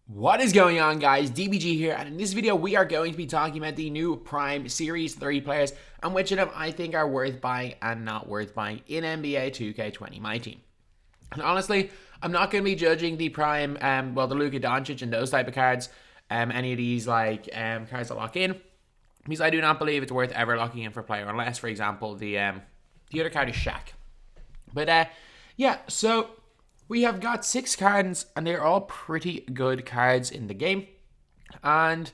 What is going on, guys? DBG here, and in this video we are going to be talking about the new Prime Series 3 players and which of them I think are worth buying and not worth buying in NBA 2K20 MyTEAM. And honestly, I'm not going to be judging the Prime, the Luka Doncic and those type of cards, any of these cards that lock in, because I do not believe it's worth ever locking in for a player unless, for example, the other card is Shaq. But yeah, so we have got 6 cards, and they're all pretty good cards in the game. And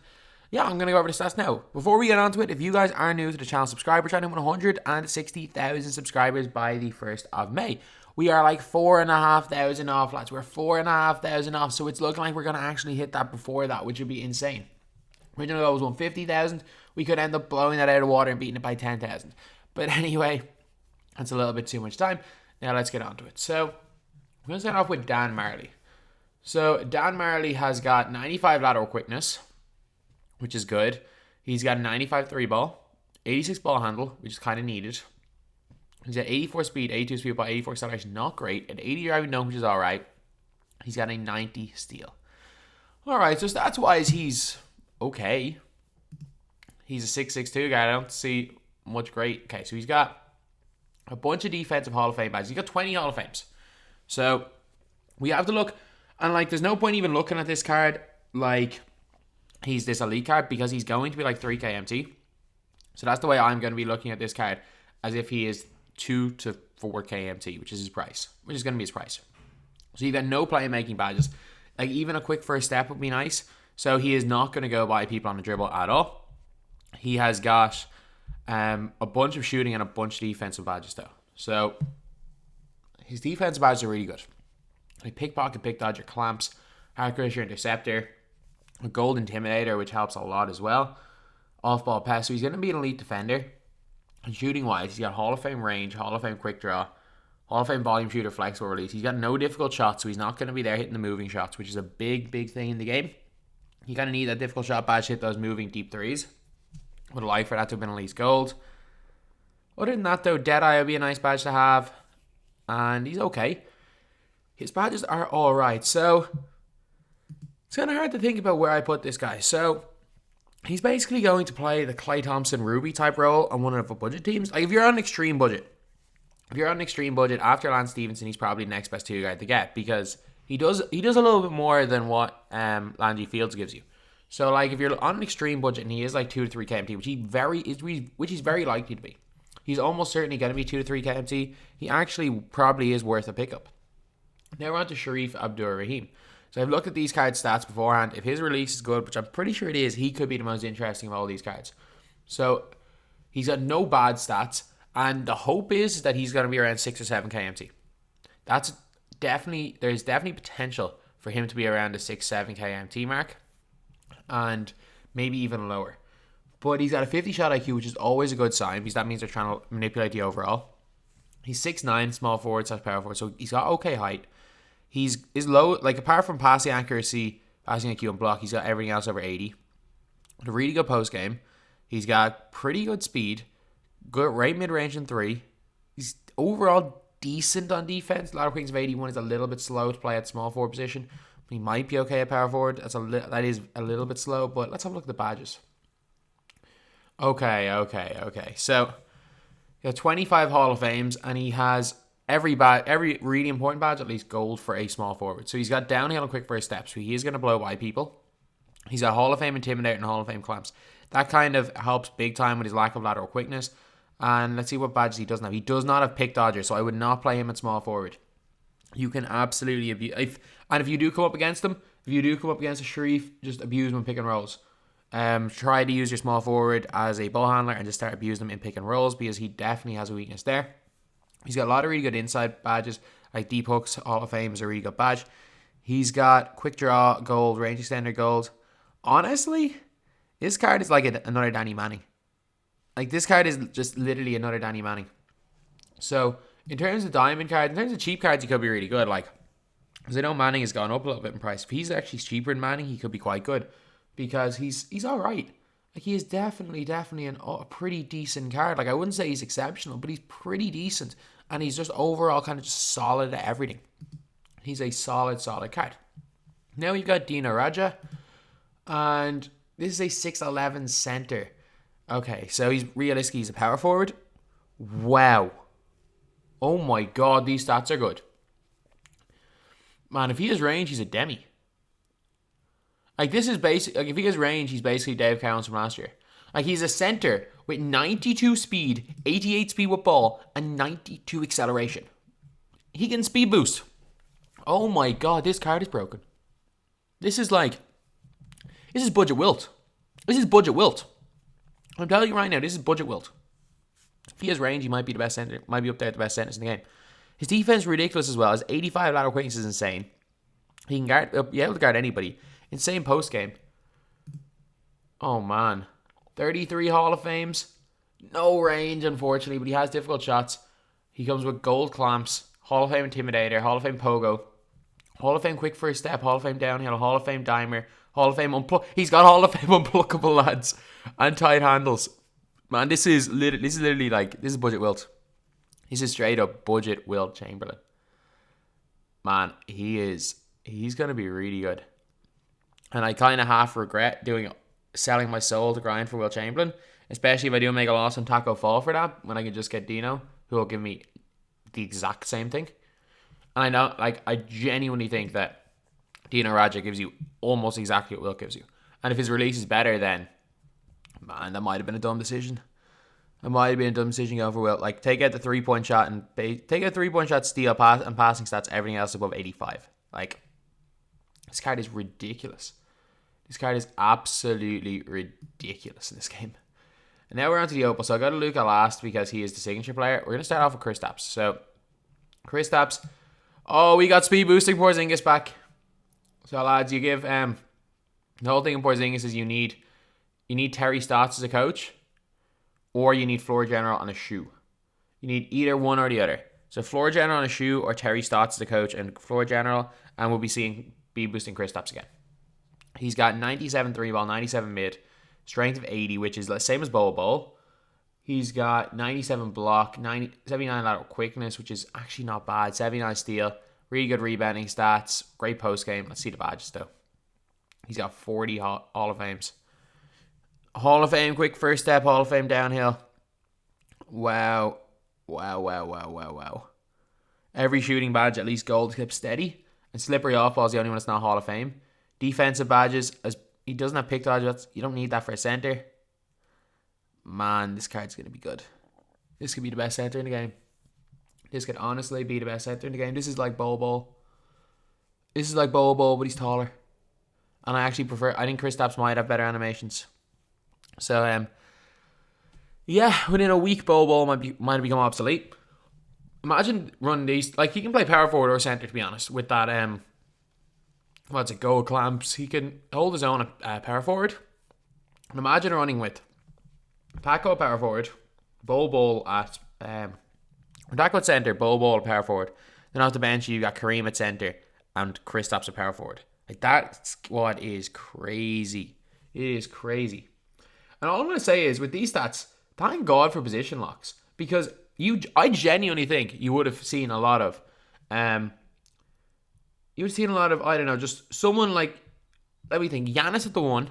yeah, I'm going to go over the stats now. Before we get on to it, if you guys are new to the channel, subscribe. We're trying to hit 160,000 subscribers by the 1st of May. We are like 4,500 off, lads. We're 4,500 off, so it's looking like we're going to actually hit that before that, which would be insane. Original goal was 150,000. We could end up blowing that out of the water and beating it by 10,000. But anyway, that's a little bit too much time. Now let's get on to it. So I'm going to start off with Dan Marley. So Dan Marley has got 95 lateral quickness, which is good. He's got a 95 3 ball, 86 ball handle, which is kind of needed. He's got 84 speed, 82 speed ball, 84 acceleration, not great. An 80 driving dunk, which is alright. He's got a 90 steal. Alright, so stats-wise, he's okay. He's a 6'6" guy. I don't see much great. Okay, so he's got a bunch of defensive Hall of Fame badges. He's got 20 Hall of Fames. So we have to look, and there's no point even looking at this card like he's this elite card because he's going to be like 3k MT. So that's the way I'm going to be looking at this card, as if he is 2 to 4k MT, which is his price, which is going to be his price. So you've got no playmaking badges. Like even a quick first step would be nice. So he is not going to go by people on the dribble at all. He has got a bunch of shooting and a bunch of defensive badges though. So his defensive badges are really good. Like pickpocket, pick dodger, clamps, hard crusher, interceptor, a gold intimidator, which helps a lot as well. Off ball pass. So he's going to be an elite defender. And shooting wise, he's got Hall of Fame range, Hall of Fame quick draw, Hall of Fame volume shooter, flexible release. He's got no difficult shots, so he's not going to be there hitting the moving shots, which is a big, big thing in the game. You kind of need that difficult shot badge to hit those moving deep threes. Would like for that to have been at least gold. Other than that, though, Deadeye would be a nice badge to have. And he's okay. His badges are alright. So it's kind of hard to think about where I put this guy. So he's basically going to play the Klay Thompson Ruby type role on one of the budget teams. Like if you're on an extreme budget, after Lance Stevenson, he's probably the next best 2 guy to get because he does a little bit more than what Landry Fields gives you. So like if you're on an extreme budget and he is like 2 to 3 KMT, which he's very likely to be. He's almost certainly going to be 2 to 3 KMT. He actually probably is worth a pickup. Now we're on to Sharif Abdur-Rahim. So I've looked at these cards' stats beforehand. If his release is good, which I'm pretty sure it is, he could be the most interesting of all these cards. So he's got no bad stats, and the hope is that he's going to be around 6 or 7 KMT. There's definitely potential for him to be around the 6-7 KMT mark, and maybe even lower. But he's got a 50 shot IQ, which is always a good sign because that means they're trying to manipulate the overall. He's 6'9", small forward / power forward, so he's got okay height. He's low, like apart from passing accuracy, passing IQ, and block, he's got everything else over 80. With a really good post game. He's got pretty good speed, good right mid range in 3. He's overall decent on defense. Lateral quickness of 81 is a little bit slow to play at small forward position. But he might be okay at power forward. That is a little bit slow, but let's have a look at the badges. Okay. So he has 25 Hall of Fames, and he has every really important badge at least gold for a small forward. So he's got downhill and quick first steps, so he is going to blow by people. He's got Hall of Fame Intimidator and Hall of Fame Clamps. That kind of helps big time with his lack of lateral quickness. And let's see what badges he doesn't have. He does not have pick dodger, so I would not play him at small forward. You can absolutely abuse. If you do come up against him, if you do come up against a Sharif, just abuse him in pick and rolls. Try to use your small forward as a ball handler and just start abusing him in pick and rolls because he definitely has a weakness there. He's got a lot of really good inside badges, like Deep Hooks, Hall of Fame is a really good badge. He's got quick draw, gold, range extender, gold. Honestly, this card is like another Danny Manning. Like this card is just literally another Danny Manning. So in terms of diamond cards, in terms of cheap cards, he could be really good. Like, because I know Manning has gone up a little bit in price. If he's actually cheaper than Manning, he could be quite good because he's all right. Like he is definitely a pretty decent card. Like I wouldn't say he's exceptional, but he's pretty decent, and he's just overall kind of just solid at everything. He's a solid card. Now we've got Dino Radja. And this is a 6'11 center. Okay, so he's a power forward. Wow. Oh my god, these stats are good. Man, if he has range, he's a demi. Like, this is basic. Like, if he has range, he's basically Dave Cowens from last year. Like, he's a center with 92 speed, 88 speed with ball, and 92 acceleration. He can speed boost. Oh my god, this card is broken. This is budget wilt. This is budget wilt. I'm telling you right now, this is budget wilt. If he has range, he might be the best center. Might be up there at the best centers in the game. His defense is ridiculous as well. His 85 lateral quickness is insane. He can be able to guard anybody. Insane post game. Oh man. 33 Hall of Fames. No range, unfortunately, but he has difficult shots. He comes with gold clamps, Hall of Fame Intimidator, Hall of Fame Pogo, Hall of Fame Quick First Step, Hall of Fame Downhill, Hall of Fame Dimer, Hall of Fame He's got Hall of Fame Unpluckable Lads and Tight Handles. Man, this is literally like, this is budget wilt. This is straight up budget Wilt Chamberlain. Man, he's going to be really good. And I kind of half regret selling my soul to grind for Wilt Chamberlain, especially if I do make a loss on Taco Fall for that, when I can just get Dino, who will give me the exact same thing. And I know, like, I genuinely think that Dino Radja gives you almost exactly what Wilt gives you. And if his release is better, then, man, that might have been a dumb decision. It might have been a dumb decision going for Wilt. Like, take out the 3-point shot and take out 3-point shot, steal, pass, and passing stats. Everything else above 85. Like, this card is ridiculous. This card is absolutely ridiculous in this game. And now we're on to the opal. So I got to Luka last because he is the signature player. We're going to start off with kristaps. So, kristaps. Oh, we got speed boosting Porzingis back. So, lads, you give... the whole thing in Porzingis is you need Terry Stotts as a coach, or you need floor general on a shoe. You need either one or the other. So, floor general on a shoe or Terry Stotts as a coach and floor general, and we'll be seeing speed boosting kristaps again. He's got 97 3 ball, 97 mid, strength of 80, which is the same as Bowl. He's got 97 block, 79 lateral quickness, which is actually not bad. 79 steal, really good rebounding stats, great post game. Let's see the badges though. He's got 40 Hall of Fames. Hall of Fame quick first step, Hall of Fame downhill. Wow. Every shooting badge at least gold clip steady. And slippery off ball is the only one that's not Hall of Fame. Defensive badges, as he doesn't have pick dodge, you don't need that for a center. Man, this card's going to be good. This could be the best center in the game. This could honestly be the best center in the game. This is like Bol. This is like Bol, but he's taller. And I actually I think kristaps might have better animations. So, yeah, within a week, Bol might have become obsolete. Imagine running these. Like, he can play power forward or center, to be honest, with that, gold clamps. He can hold his own at power forward. And imagine running with Taco at power forward, Bol at Taco at center, Bol at power forward. Then off the bench you got Kareem at center and kristaps at power forward. Like, that squad is crazy. It is crazy. And all I'm going to say is, with these stats, thank God for position locks, because I genuinely think you would have seen a lot of I don't know, just someone like, let me think, Giannis at the 1,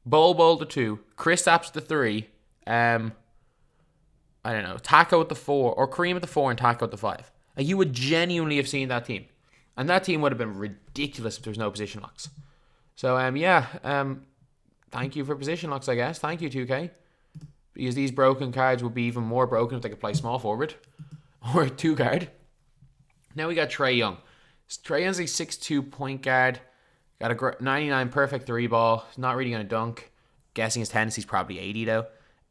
Bol at the 2, kristaps at the 3, I don't know, Taco at the 4, or Kareem at the 4 and Taco at the 5. Like, you would genuinely have seen that team. And that team would have been ridiculous if there was no position locks. So, thank you for position locks, I guess. Thank you, 2K. Because these broken cards would be even more broken if they could play small forward. Or a 2 card. Now we got Trae Young. Trae Young's a 6'2 point guard. Got a 99 perfect 3 ball. He's not really going to dunk. Guessing his tendency's probably 80 though.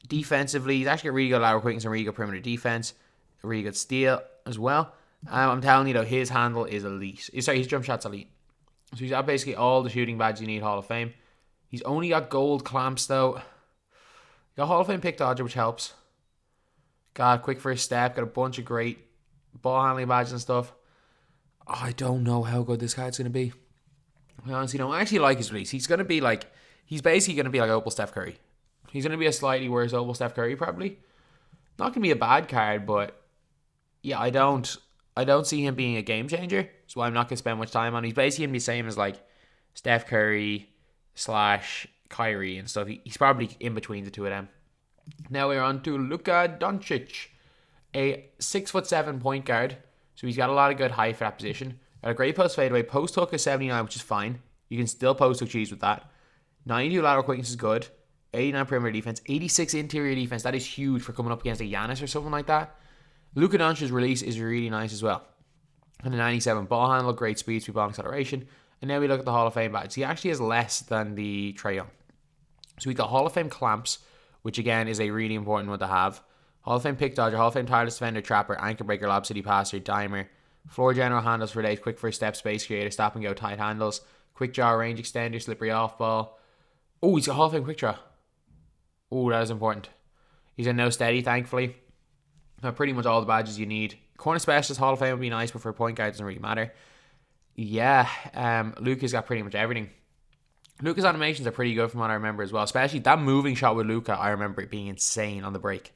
Defensively, he's actually got really good lateral quickness and really good perimeter defense. A really good steal as well. I'm telling you though, his handle is elite. Sorry, his jump shot's elite. So he's got basically all the shooting badges you need, Hall of Fame. He's only got gold clamps though. Got Hall of Fame pick dodger, which helps. Got quick first step. Got a bunch of great ball handling badges and stuff. Oh, I don't know how good this card's going to be. I honestly don't. I actually like his release. He's basically going to be like Opal Steph Curry. He's going to be a slightly worse Opal Steph Curry, probably. Not going to be a bad card, but yeah, I don't see him being a game changer. So I'm not going to spend much time on him. He's basically going to be the same as like Steph Curry / Kyrie and stuff. He's probably in between the two of them. Now we're on to Luka Doncic, a 6'7" point guard. So he's got a lot of good height for that position. Got a great post fadeaway. Post hook is 79, which is fine. You can still post hook cheese with that. 92 lateral quickness is good. 89 perimeter defense. 86 interior defense. That is huge for coming up against a Giannis or something like that. Luka Doncic's release is really nice as well. And a 97 ball handle, great speed, sweet ball acceleration. And now we look at the Hall of Fame badge. He actually has less than the Trae Young. So we got Hall of Fame clamps, which again is a really important one to have. Hall of Fame pick dodger, Hall of Fame tireless defender, trapper, anchor breaker, lob city passer, dimer, floor general handles for days, quick first step, space creator, stop and go, tight handles, quick draw, range extender, slippery off ball. Oh, he's got Hall of Fame quick draw. Oh, that is important. He's a no steady, thankfully. Pretty much all the badges you need. Corner specialist, Hall of Fame would be nice, but for a point guard, it doesn't really matter. Yeah, Luka's got pretty much everything. Luka's animations are pretty good from what I remember as well. Especially that moving shot with Luka, I remember it being insane on the break.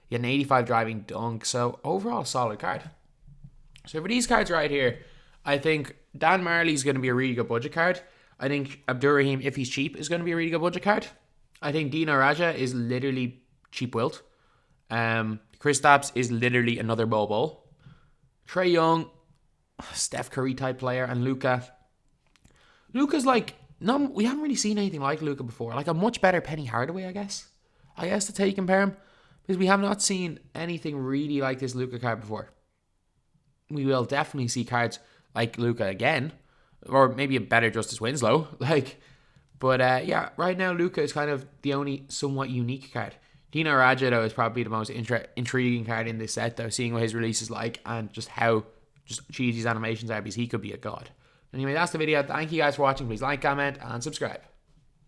He had an 85 driving dunk, so overall solid card. So for these cards right here, I think Dan Marley is going to be a really good budget card. I think Abdur-Rahim, if he's cheap, is going to be a really good budget card. I think Dino Radja is literally cheap wilt. Kristaps is literally another Bobo. Trae Young, Steph Curry type player, and Luka. Luka's like, no, we haven't really seen anything like Luka before. Like a much better Penny Hardaway, I guess that's how you compare him. Because we have not seen anything really like this Luka card before. We will definitely see cards like Luka again. Or maybe a better Justice Winslow. But yeah, right now Luka is kind of the only somewhat unique card. Dino Radja, though, is probably the most intriguing card in this set, though, seeing what his release is like and just how cheesy his animations are, because he could be a god. Anyway, that's the video. Thank you guys for watching. Please like, comment, and subscribe.